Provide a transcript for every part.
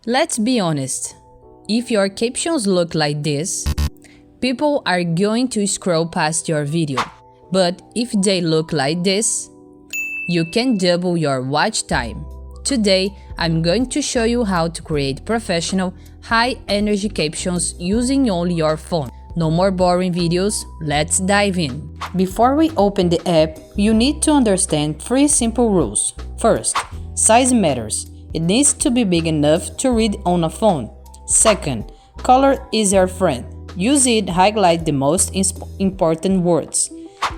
Let's be honest, if your captions look like this, people are going to scroll past your video. But if they look like this, you can double your watch time. Today, I'm going to show you how to create professional, high-energy captions using only your phone. No more boring videos, let's dive in. Before we open the app, you need to understand 3 simple rules. First, size matters. It needs to be big enough to read on a phone. Second, color is your friend. Use it to highlight the most important words.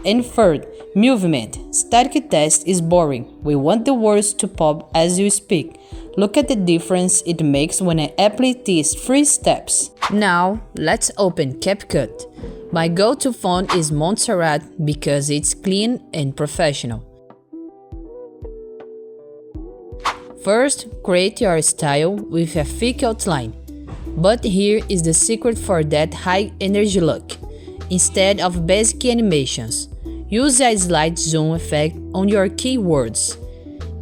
And third, movement. Static text is boring. We want the words to pop as you speak. Look at the difference it makes when I apply these 3 steps. Now, let's open CapCut. My go-to font is Montserrat because it's clean and professional. First, create your style with a thick outline. But here is the secret for that high-energy look. Instead of basic animations, use a slight zoom effect on your keywords.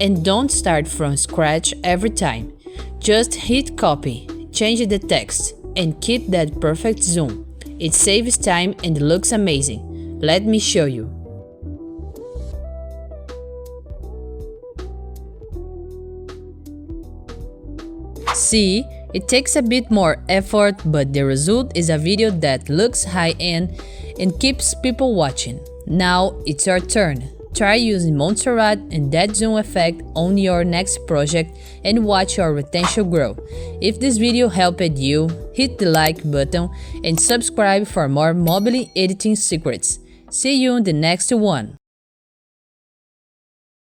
And don't start from scratch every time. Just hit copy, change the text, and keep that perfect zoom. It saves time and looks amazing. Let me show you. See, it takes a bit more effort, but the result is a video that looks high-end and keeps people watching. Now it's your turn. Try using Montserrat and that zoom effect on your next project and watch your retention grow. If this video helped you, hit the like button and subscribe for more mobile editing secrets. See you in the next one.